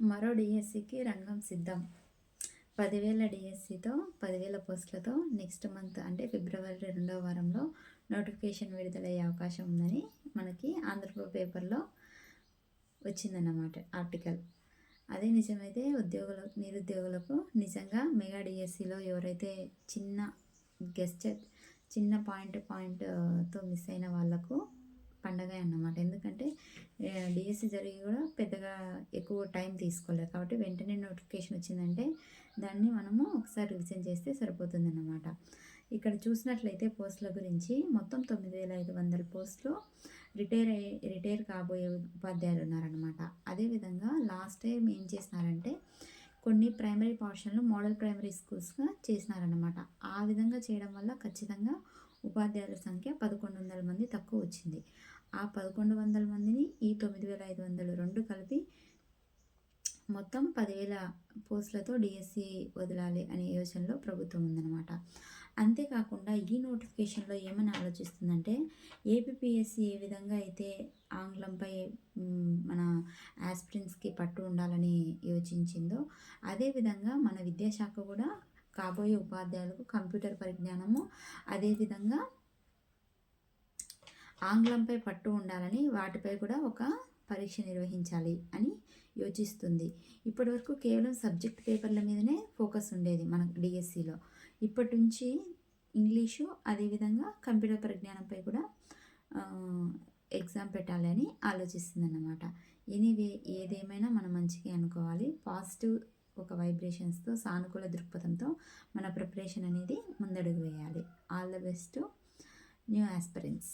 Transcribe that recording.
మరో డిఎస్సికి రంగం సిద్ధం. 10,000 డిఎస్సితో 10,000 పోస్టులతో నెక్స్ట్ మంత్ అంటే ఫిబ్రవరి 2వ వారంలో నోటిఫికేషన్ విడుదలయ్యే అవకాశం ఉందని మనకి ఆంధ్రప్రభ పేపర్లో వచ్చిందన్నమాట ఆర్టికల్. అదే నిజమైతే నిరుద్యోగులకు నిజంగా మెగా డిఎస్సిలో ఎవరైతే చిన్న పాయింట్తో మిస్ అయిన వాళ్ళకు పండగ అన్నమాట. ఎందుకంటే డిఎస్సి జరిగి కూడా పెద్దగా ఎక్కువ టైం తీసుకోలేదు కాబట్టి వెంటనే నోటిఫికేషన్ వచ్చిందంటే దాన్ని మనము ఒకసారి రివిజన్ చేస్తే సరిపోతుందన్నమాట. ఇక్కడ చూసినట్లయితే పోస్టుల గురించి మొత్తం 9,500 పోస్టులు రిటైర్ కాబోయే ఉపాధ్యాయులు ఉన్నారనమాట. అదేవిధంగా లాస్ట్ టైం ఏం చేసినారంటే కొన్ని ప్రైమరీ పాఠశాలను మోడల్ ప్రైమరీ స్కూల్స్గా చేసినారనమాట. ఆ విధంగా చేయడం వల్ల ఖచ్చితంగా ఉపాధ్యాయుల సంఖ్య 1,100 మంది తక్కువ వచ్చింది. ఆ 1,100 మందిని ఈ 9,500 రెండు కలిపి మొత్తం 10,000 పోస్టులతో డిఎస్సి వదలాలి అనే యోచనలో ప్రభుత్వం ఉందన్నమాట. అంతేకాకుండా ఈ నోటిఫికేషన్లో ఏమని ఆలోచిస్తుందంటే ఏపీపీఎస్సి ఏ విధంగా అయితే ఆంగ్లంపై మన ఆస్పిరెంట్స్కి పట్టు ఉండాలని యోచించిందో అదేవిధంగా మన విద్యాశాఖ కూడా కాబోయే ఉపాధ్యాయులకు కంప్యూటర్ పరిజ్ఞానము అదేవిధంగా ఆంగ్లంపై పట్టు ఉండాలని వాటిపై కూడా ఒక పరీక్ష నిర్వహించాలి అని యోచిస్తుంది. ఇప్పటివరకు కేవలం సబ్జెక్ట్ పేపర్ల మీదనే ఫోకస్ ఉండేది మన డిఎస్సిలో. ఇప్పటి నుంచి ఇంగ్లీషు అదేవిధంగా కంప్యూటర్ పరిజ్ఞానంపై కూడా ఎగ్జామ్ పెట్టాలి అని ఆలోచిస్తుంది అన్నమాట. ఎనీవే ఏదేమైనా మనం మంచిగా అనుకోవాలి. పాజిటివ్ ఒక వైబ్రేషన్స్తో సానుకూల దృక్పథంతో మన ప్రిపరేషన్ అనేది ముందడుగు వేయాలి. All the best new aspirants.